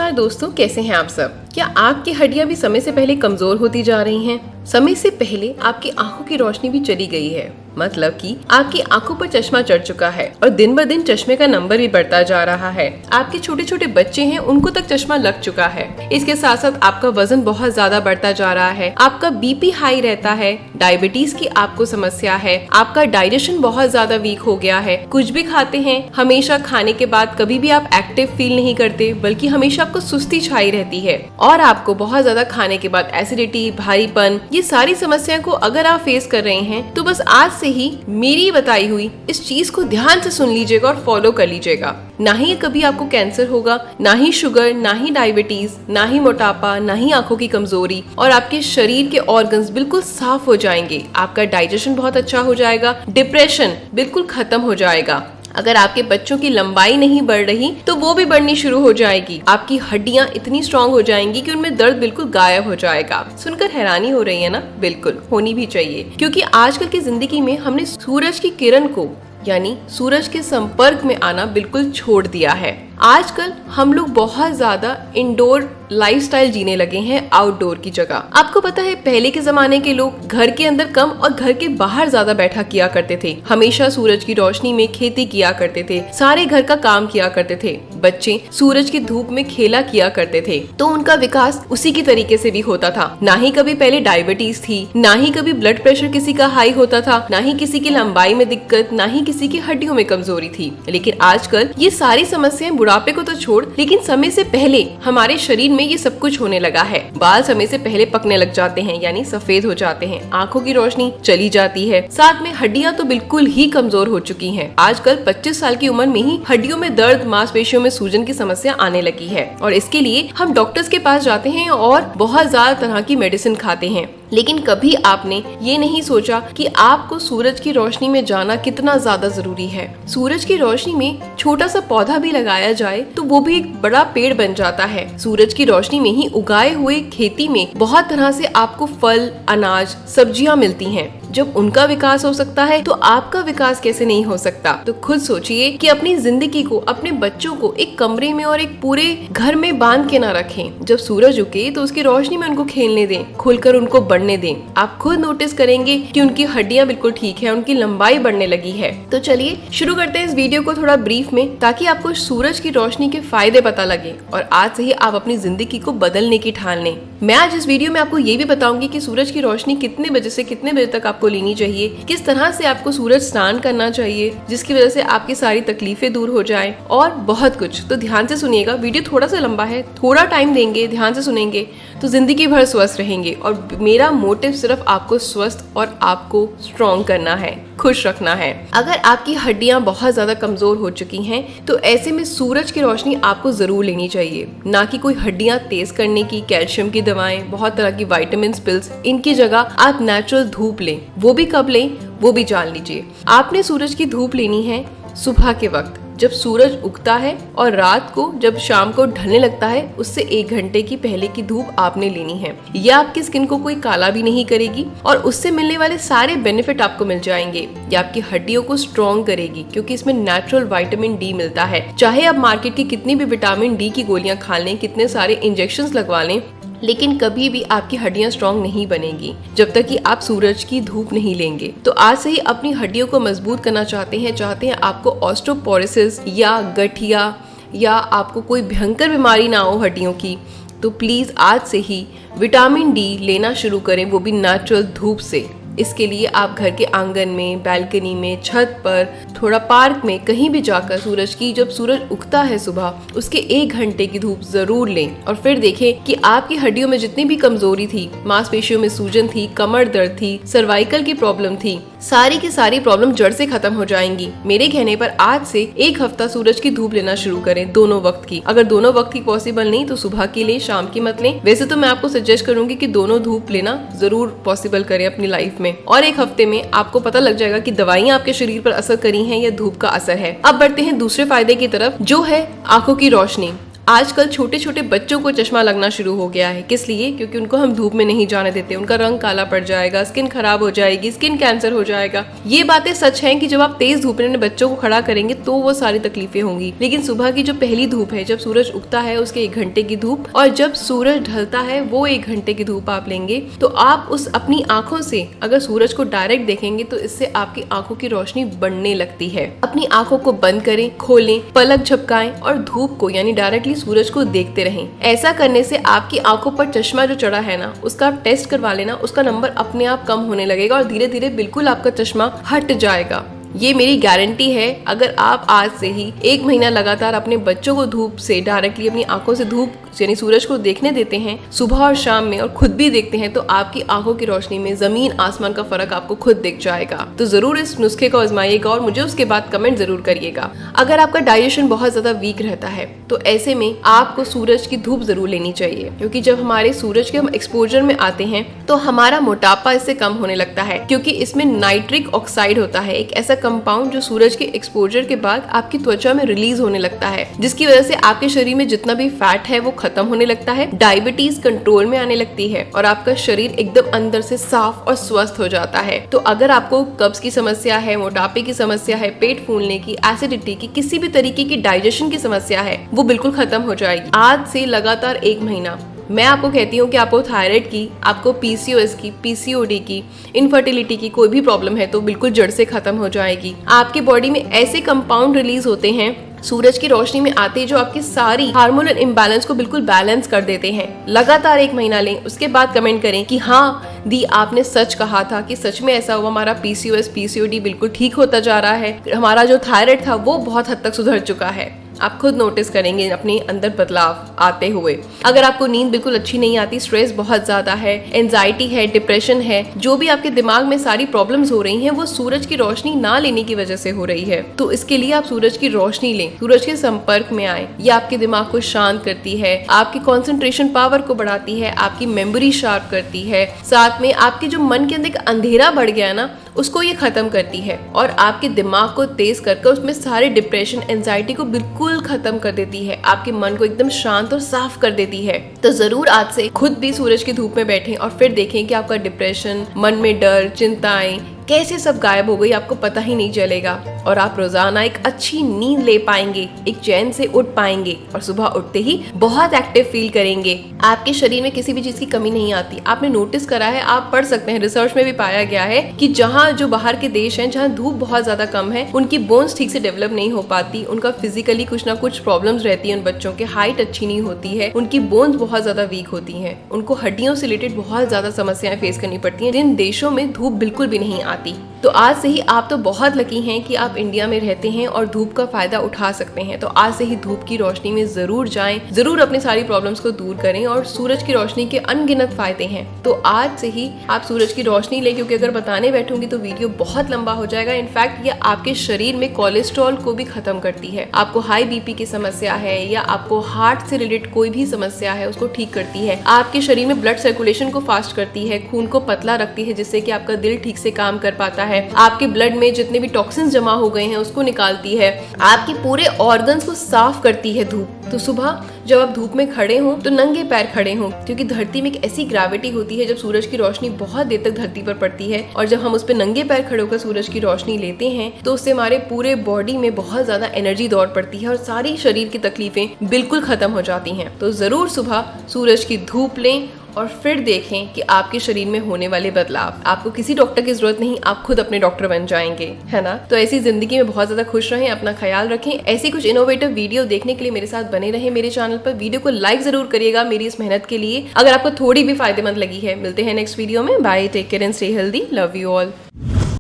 नमस्कार दोस्तों, कैसे हैं आप सब। क्या आपकी हड्डियां भी समय से पहले कमजोर होती जा रही हैं? समय से पहले आपकी आंखों की रोशनी भी चली गई है, मतलब कि आपकी आंखों पर चश्मा चढ़ चुका है और दिन ब दिन चश्मे का नंबर भी बढ़ता जा रहा है। आपके छोटे छोटे बच्चे हैं, उनको तक चश्मा लग चुका है। इसके साथ साथ आपका वजन बहुत ज्यादा बढ़ता जा रहा है, आपका बीपी हाई रहता है, डायबिटीज की आपको समस्या है, आपका डाइजेशन बहुत ज्यादा वीक हो गया है। कुछ भी खाते हैं, हमेशा खाने के बाद कभी भी आप एक्टिव फील नहीं करते, बल्कि हमेशा आपको सुस्ती छाई रहती है और आपको बहुत ज्यादा खाने के बाद एसिडिटी, भारीपन, ये सारी समस्याओं को अगर आप फेस कर रहे हैं तो बस आज से ही मेरी बताई हुई इस चीज को ध्यान से सुन लीजिएगा और फॉलो कर लीजिएगा। ना ही कभी आपको कैंसर होगा, ना ही शुगर, ना ही डायबिटीज, ना ही मोटापा, ना ही आंखों की कमजोरी, और आपके शरीर के ऑर्गन्स बिल्कुल साफ हो जाएंगे। आपका डाइजेशन बहुत अच्छा हो जाएगा, डिप्रेशन बिल्कुल खत्म हो जाएगा। अगर आपके बच्चों की लंबाई नहीं बढ़ रही तो वो भी बढ़नी शुरू हो जाएगी। आपकी हड्डियां इतनी स्ट्रांग हो जाएंगी कि उनमें दर्द बिल्कुल गायब हो जाएगा। सुनकर हैरानी हो रही है ना? बिल्कुल होनी भी चाहिए, क्योंकि आजकल की जिंदगी में हमने सूरज की किरण को यानी सूरज के संपर्क में आना बिल्कुल छोड़ दिया है। आजकल हम लोग बहुत ज्यादा इंडोर लाइफस्टाइल जीने लगे हैं आउटडोर की जगह। आपको पता है, पहले के जमाने के लोग घर के अंदर कम और घर के बाहर ज्यादा बैठा किया करते थे। हमेशा सूरज की रोशनी में खेती किया करते थे, सारे घर का काम किया करते थे। बच्चे सूरज की धूप में खेला किया करते थे, तो उनका विकास उसी की तरीके से भी होता था। ना ही कभी पहले डायबिटीज थी, ना ही कभी ब्लड प्रेशर किसी का हाई होता था, ना ही किसी की लंबाई में दिक्कत, ना ही किसी की हड्डियों में कमजोरी थी। लेकिन आजकल ये सारी समस्याएं बुढ़ापे को तो छोड़, लेकिन समय से पहले हमारे शरीर में ये सब कुछ होने लगा है। बाल समय से पहले पकने लग जाते हैं, यानी सफेद हो जाते हैं, आंखों की रोशनी चली जाती है, साथ में हड्डियां तो बिल्कुल ही कमजोर हो चुकी हैं। आजकल 25 साल की उम्र में ही हड्डियों में दर्द, मांसपेशियों में सूजन की समस्या आने लगी है, और इसके लिए हम डॉक्टर्स के पास जाते हैं और बहुत ज्यादा तरह की मेडिसिन खाते हैं। लेकिन कभी आपने ये नहीं सोचा कि आपको सूरज की रोशनी में जाना कितना ज्यादा जरूरी है। सूरज की रोशनी में छोटा सा पौधा भी लगाया जाए तो वो भी एक बड़ा पेड़ बन जाता है। सूरज की रोशनी में ही उगाए हुए खेती में बहुत तरह से आपको फल, अनाज, सब्जियां मिलती हैं। जब उनका विकास हो सकता है तो आपका विकास कैसे नहीं हो सकता? तो खुद सोचिए कि अपनी जिंदगी को, अपने बच्चों को एक कमरे में और एक पूरे घर में बांध के ना रखें। जब सूरज उगे तो उसकी रोशनी में उनको खेलने दें, खुलकर उनको बढ़ने दें। आप खुद नोटिस करेंगे कि उनकी हड्डियां बिल्कुल ठीक है, उनकी लंबाई बढ़ने लगी है। तो चलिए शुरू करते हैं इस वीडियो को थोड़ा ब्रीफ में, ताकि आपको सूरज की रोशनी के फायदे पता लगे और आज से ही आप अपनी जिंदगी को बदलने की ठान लें। मैं आज इस वीडियो में आपको ये भी बताऊंगी कि सूरज की रोशनी कितने बजे से कितने बजे तक आपको लेनी चाहिए, किस तरह से आपको सूरज स्नान करना चाहिए जिसकी वजह से आपकी सारी तकलीफें दूर हो जाएं, और बहुत कुछ। तो ध्यान से सुनिएगा, वीडियो थोड़ा सा लंबा है, थोड़ा टाइम देंगे, ध्यान से सुनेंगे तो जिंदगी भर स्वस्थ रहेंगे। और मेरा मोटिव सिर्फ आपको स्वस्थ और आपको स्ट्रॉन्ग करना है, खुश रखना है। अगर आपकी हड्डियां बहुत ज्यादा कमजोर हो चुकी हैं तो ऐसे में सूरज की रोशनी आपको जरूर लेनी चाहिए, ना कि कोई हड्डियां तेज करने की कैल्शियम की दवाएं, बहुत तरह की विटामिन पिल्स। इनकी जगह आप नेचुरल धूप लें। वो भी कब लें वो भी जान लीजिए। आपने सूरज की धूप लेनी है सुबह के वक्त जब सूरज उगता है, और रात को जब शाम को ढलने लगता है उससे 1 घंटे की पहले की धूप आपने लेनी है। यह आपकी स्किन को कोई काला भी नहीं करेगी और उससे मिलने वाले सारे बेनिफिट आपको मिल जाएंगे। ये आपकी हड्डियों को स्ट्रॉन्ग करेगी, क्योंकि इसमें नेचुरल विटामिन डी मिलता है। चाहे आप मार्केट की कितनी भी विटामिन डी की गोलियां खा लें, कितने सारे इंजेक्शन लगवा लें, लेकिन कभी भी आपकी हड्डियां स्ट्रॉन्ग नहीं बनेगी जब तक कि आप सूरज की धूप नहीं लेंगे। तो आज से ही अपनी हड्डियों को मजबूत करना चाहते हैं आपको ऑस्टियोपोरोसिस या गठिया या आपको कोई भयंकर बीमारी ना हो हड्डियों की, तो प्लीज आज से ही विटामिन डी लेना शुरू करें, वो भी नेचुरल धूप से। इसके लिए आप घर के आंगन में, बैल्कनी में, छत पर, थोड़ा पार्क में, कहीं भी जाकर सूरज की, जब सूरज उगता है सुबह, उसके 1 घंटे की धूप जरूर लें और फिर देखें कि आपकी हड्डियों में जितनी भी कमजोरी थी, मांसपेशियों में सूजन थी, कमर दर्द थी, सर्वाइकल की प्रॉब्लम थी, सारी की सारी प्रॉब्लम जड़ से खत्म हो जाएंगी। मेरे कहने पर आज से 1 हफ्ता सूरज की धूप लेना शुरू करें, दोनों वक्त की। अगर दोनों वक्त की पॉसिबल नहीं तो सुबह की ले, शाम की मत लें। वैसे तो मैं आपको सजेस्ट करूंगी कि दोनों धूप लेना जरूर पॉसिबल करें अपनी लाइफ में, और 1 हफ्ते में आपको पता लग जाएगा कि दवाइयां आपके शरीर पर असर करी हैं या धूप का असर है। अब बढ़ते हैं दूसरे फायदे की तरफ, जो है आंखों की रोशनी। आजकल छोटे छोटे बच्चों को चश्मा लगना शुरू हो गया है। किस लिए? क्योंकि उनको हम धूप में नहीं जाने देते, उनका रंग काला पड़ जाएगा, स्किन खराब हो जाएगी, स्किन कैंसर हो जाएगा। ये बातें सच हैं कि जब आप तेज धूप में बच्चों को खड़ा करेंगे तो वो सारी तकलीफें होंगी, लेकिन सुबह की जो पहली धूप है, जब सूरज उगता है उसके 1 घंटे की धूप, और जब सूरज ढलता है वो 1 घंटे की धूप आप लेंगे, तो आप उस अपनी आंखों से अगर सूरज को डायरेक्ट देखेंगे तो इससे आपकी आंखों की रोशनी बढ़ने लगती है। अपनी आंखों को बंद करें, खोलें, पलक झपकाएं और धूप को यानी डायरेक्टली सूरज को देखते रहें। ऐसा करने से आपकी आंखों पर चश्मा जो चढ़ा है ना, उसका आप टेस्ट करवा लेना, उसका नंबर अपने आप कम होने लगेगा और धीरे धीरे बिल्कुल आपका चश्मा हट जाएगा। ये मेरी गारंटी है। अगर आप आज से ही 1 महीना लगातार अपने बच्चों को धूप से डायरेक्टली अपनी आंखों से धूप यानी सूरज को देखने देते हैं सुबह और शाम में, और खुद भी देखते हैं, तो आपकी आंखों की रोशनी में जमीन आसमान का फर्क आपको खुद दिख जाएगा। तो जरूर इस नुस्खे को आजमाइएगा और मुझे उसके बाद कमेंट जरूर करिएगा। अगर आपका डाइजेशन बहुत ज्यादा वीक रहता है तो ऐसे में आपको सूरज की धूप जरूर लेनी चाहिए, क्योंकि जब हमारे सूरज के हम एक्सपोजर में आते हैं तो हमारा मोटापा इससे कम होने लगता है, क्योंकि इसमें नाइट्रिक ऑक्साइड होता है, एक ऐसा कंपाउंड जो सूरज के एक्सपोजर के बाद आपकी त्वचा में रिलीज होने लगता है, जिसकी वजह से आपके शरीर में जितना भी फैट है वो खत्म होने लगता है, डायबिटीज कंट्रोल में आने लगती है और आपका शरीर एकदम अंदर से साफ और स्वस्थ हो जाता है। तो अगर आपको कब्ज की समस्या है, मोटापे की समस्या है, पेट फूलने की, एसिडिटी की, किसी भी तरीके की डाइजेशन की समस्या है, वो बिल्कुल खत्म हो जाएगी। आज से लगातार 1 महीना मैं आपको कहती हूँ कि आपको थायराइड की, आपको पीसीओएस की, पीसीओडी की, इनफर्टिलिटी की कोई भी प्रॉब्लम है तो बिल्कुल जड़ से खत्म हो जाएगी। आपके बॉडी में ऐसे कंपाउंड रिलीज होते हैं सूरज की रोशनी में आते ही जो आपकी सारी हार्मोनल इम्बैलेंस को बिल्कुल बैलेंस कर देते हैं। लगातार 1 महीना लें, उसके बाद कमेंट करें कि हाँ दी आपने सच कहा था, कि सच में ऐसा हुआ, हमारा पीसीओएस पीसीओडी बिल्कुल ठीक होता जा रहा है, हमारा जो थायराइड था वो बहुत हद तक सुधर चुका है। आप खुद नोटिस करेंगे अपने अंदर बदलाव आते हुए। अगर आपको नींद बिल्कुल अच्छी नहीं आती, स्ट्रेस बहुत ज्यादा है, एंजाइटी है, डिप्रेशन है, जो भी आपके दिमाग में सारी प्रॉब्लम्स हो रही हैं वो सूरज की रोशनी ना लेने की वजह से हो रही है, तो इसके लिए आप सूरज की रोशनी लें, सूरज के संपर्क में आए। ये आपके दिमाग को शांत करती है, आपकी कंसंट्रेशन पावर को बढ़ाती है, आपकी मेमोरी शार्प करती है, साथ में आपके जो मन के अंदर एक अंधेरा बढ़ गया ना उसको ये खत्म करती है और आपके दिमाग को तेज करके उसमें सारे डिप्रेशन, एंजाइटी को बिल्कुल खत्म कर देती है, आपके मन को एकदम शांत और साफ कर देती है। तो जरूर आज से खुद भी सूरज की धूप में बैठें और फिर देखें कि आपका डिप्रेशन, मन में डर, चिंताएं कैसे सब गायब हो गई, आपको पता ही नहीं चलेगा और आप रोजाना एक अच्छी नींद ले पाएंगे, एक चैन से उठ पाएंगे और सुबह उठते ही बहुत एक्टिव फील करेंगे। आपके शरीर में किसी भी चीज की कमी नहीं आती। आपने नोटिस करा है, आप पढ़ सकते हैं, रिसर्च में भी पाया गया है कि जहाँ जो बाहर के देश हैं जहाँ धूप बहुत ज्यादा कम है, उनकी बोन्स ठीक से डेवलप नहीं हो पाती, उनका फिजिकली कुछ ना कुछ प्रॉब्लम्स रहती है, उन बच्चों के हाइट अच्छी नहीं होती है, उनकी बोन्स बहुत ज्यादा वीक होती है, उनको हड्डियों से रिलेटेड बहुत ज्यादा समस्याएं फेस करनी पड़ती है, जिन देशों में धूप बिल्कुल भी नहीं आती। तो आज से ही आप तो बहुत लकी हैं कि आप इंडिया में रहते हैं और धूप का फायदा उठा सकते हैं। तो आज से ही धूप की रोशनी में जरूर जाएं, जरूर अपनी सारी प्रॉब्लम्स को दूर करें और सूरज की रोशनी के अनगिनत फायदे हैं। तो आज से ही आप सूरज की रोशनी लें, क्योंकि अगर बताने बैठूंगी तो वीडियो बहुत लंबा हो जाएगा। इनफैक्ट ये आपके शरीर में कोलेस्ट्रॉल को भी खत्म करती है। आपको हाई बीपी की समस्या है या आपको हार्ट से रिलेटेड कोई भी समस्या है उसको ठीक करती है। आपके शरीर में ब्लड सर्कुलेशन को फास्ट करती है, खून को पतला रखती है, जिससे कि आपका दिल ठीक से काम कर पाता है। आपके ब्लड में जितने भी टॉक्सिन्स जमा हो गए हैं उसको निकालती है, आपके पूरे ऑर्गन्स को साफ करती है धूप। तो सुबह जब आप धूप में खड़े हों तो नंगे पैर खड़े हों, क्योंकि धरती में एक ऐसी ग्रेविटी होती है जब सूरज की रोशनी बहुत देर तक धरती पर पड़ती है और जब हम उस पर नंगे पैर खड़े होकर सूरज की रोशनी लेते हैं तो उससे हमारे पूरे बॉडी में बहुत ज्यादा एनर्जी दौड़ पड़ती है और सारी शरीर की तकलीफें बिल्कुल खत्म हो जाती हैं। तो जरूर सुबह सूरज की धूप लें और फिर देखें कि आपके शरीर में होने वाले बदलाव। आपको किसी डॉक्टर की जरूरत नहीं, आप खुद अपने डॉक्टर बन जाएंगे, है ना। तो ऐसी जिंदगी में बहुत ज्यादा खुश रहें, अपना ख्याल रखें। ऐसी कुछ इनोवेटिव वीडियो देखने के लिए मेरे साथ बने रहें मेरे चैनल पर। वीडियो को लाइक जरूर करिएगा मेरी इस मेहनत के लिए, अगर आपको थोड़ी भी फायदेमंद लगी है। मिलते हैं नेक्स्ट वीडियो में। Bye, take care and stay healthy, love you all.